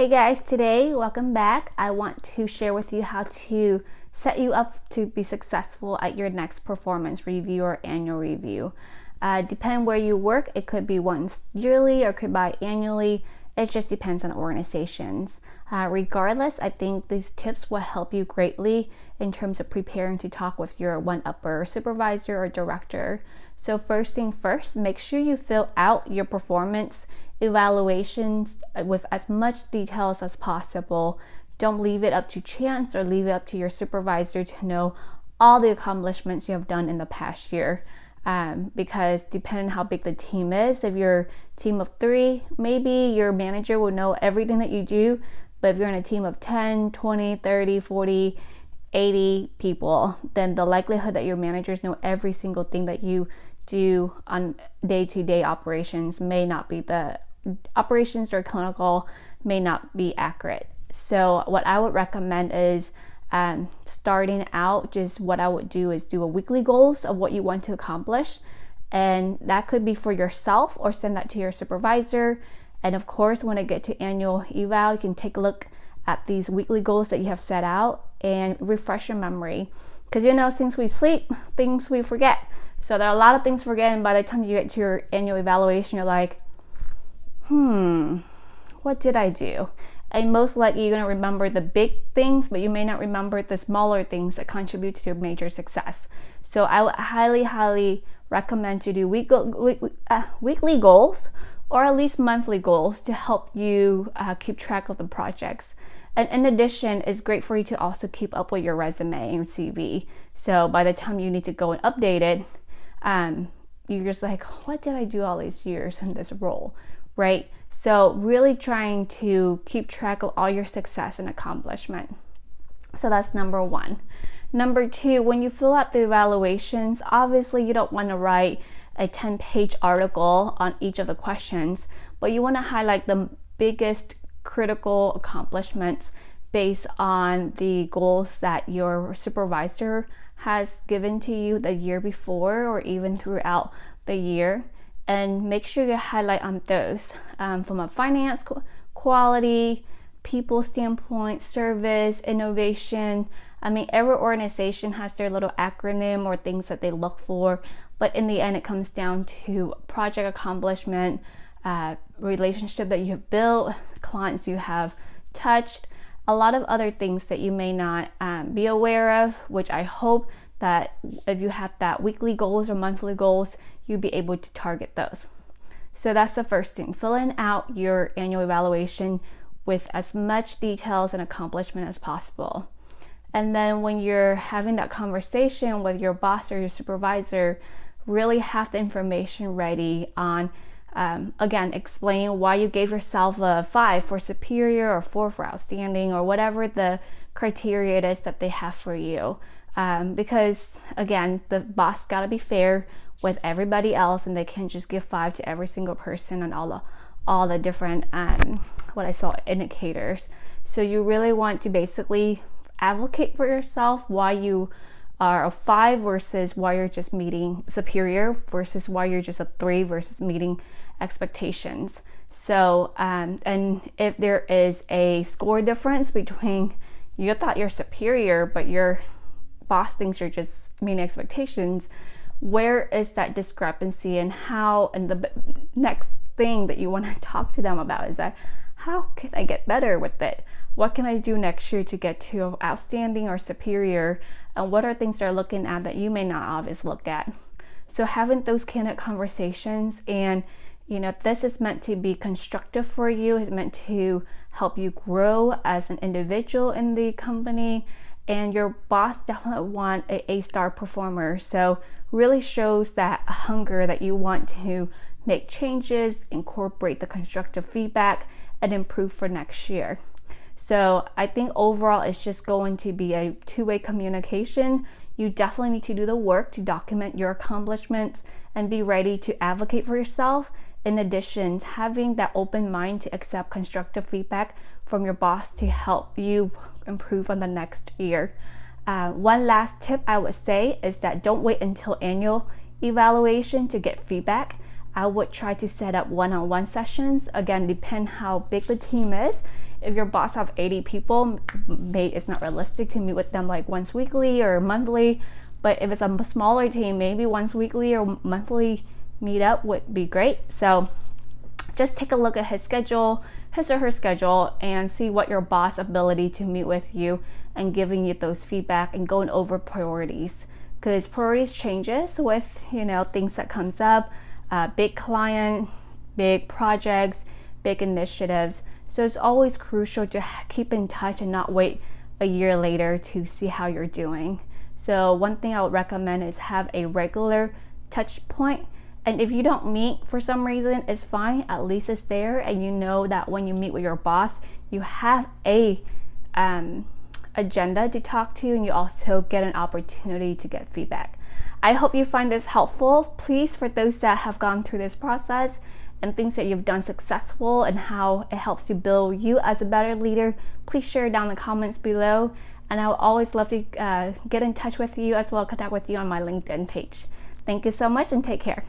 Hey guys, today, welcome back. I want to share with you how to set you up to be successful at your next performance review or annual review. Depending where you work, it could be once yearly or could be annually. It just depends on organizations. Regardless, I think these tips will help you greatly in terms of preparing to talk with your one-upper supervisor or director. So first thing first, make sure you fill out your performance evaluations with as much details as possible. Don't leave it up to chance or leave it up to your supervisor to know all the accomplishments you have done in the past year. Because depending on how big the team is, if you're a team of 3, maybe your manager will know everything that you do. But if you're in a team of 10, 20, 30, 40, 80 people, then the likelihood that your managers know every single thing that you do on day-to-day operations may not be the operations or clinical may not be accurate. So what I would recommend is starting out, just what I would do is do a weekly goals of what you want to accomplish, and that could be for yourself or send that to your supervisor. And of course, when I get to annual eval, you can take a look at these weekly goals that you have set out and refresh your memory, because since we sleep, things we forget. So there are a lot of things forgetting. By the time you get to your annual evaluation, you're like, what did I do? And most likely you're going to remember the big things, but you may not remember the smaller things that contribute to your major success. So I would highly recommend to do weekly goals or at least monthly goals to help you keep track of the projects. And in addition, it's great for you to also keep up with your resume and CV. So by the time you need to go and update it, you're just like, what did I do all these years in this role, right? So really trying to keep track of all your success and accomplishment. So that's number 1. Number 2, when you fill out the evaluations, obviously you don't want to write a 10-page article on each of the questions, but you want to highlight the biggest critical accomplishments based on the goals that your supervisor has given to you the year before or even throughout the year, and make sure you highlight on those from a finance, quality, people standpoint, service, innovation. I mean, every organization has their little acronym or things that they look for, but in the end it comes down to project accomplishment, relationship that you have built, clients you have touched, a lot of other things that you may not be aware of, which I hope that if you have that weekly goals or monthly goals, you'll be able to target those. So that's the first thing, filling out your annual evaluation with as much details and accomplishment as possible. And then when you're having that conversation with your boss or your supervisor, really have the information ready on again, explain why you gave yourself a 5 for superior or 4 for outstanding or whatever the criteria it is that they have for you. Because again, the boss got to be fair with everybody else, and they can't just give 5 to every single person on all the different indicators. So you really want to basically advocate for yourself why you are a 5 versus why you're just meeting superior versus why you're just a 3 versus meeting expectations. So and if there is a score difference between you thought you're superior but your boss thinks you're just meeting expectations, where is that discrepancy, and how? And the next thing that you want to talk to them about is that, how can I get better with it? What can I do next year to get to outstanding or superior? And what are things they're looking at that you may not always look at? So having those candid conversations, and this is meant to be constructive for you. It's meant to help you grow as an individual in the company. And your boss definitely want a A-star performer. So really shows that hunger that you want to make changes, incorporate the constructive feedback, and improve for next year. So I think overall it's just going to be a two-way communication. You definitely need to do the work to document your accomplishments and be ready to advocate for yourself. In addition, having that open mind to accept constructive feedback from your boss to help you improve on the next year. One last tip I would say is that don't wait until annual evaluation to get feedback. I would try to set up one-on-one sessions. Again, depend how big the team is. If your boss have 80 people, it's not realistic to meet with them like once weekly or monthly. But if it's a smaller team, maybe once weekly or monthly meetup would be great. So just take a look at his or her schedule, and see what your boss ability to meet with you and giving you those feedback and going over priorities, because priorities changes with things that comes up, big client, big projects, big initiatives. So it's always crucial to keep in touch and not wait a year later to see how you're doing. So one thing I would recommend is have a regular touch point. And if you don't meet for some reason, it's fine. At least it's there, and you know that when you meet with your boss, you have a agenda to talk to, and you also get an opportunity to get feedback. I hope you find this helpful. Please, for those that have gone through this process and things that you've done successful and how it helps to build you as a better leader, please share down in the comments below. And I would always love to get in touch with you as well, connect with you on my LinkedIn page. Thank you so much, and take care.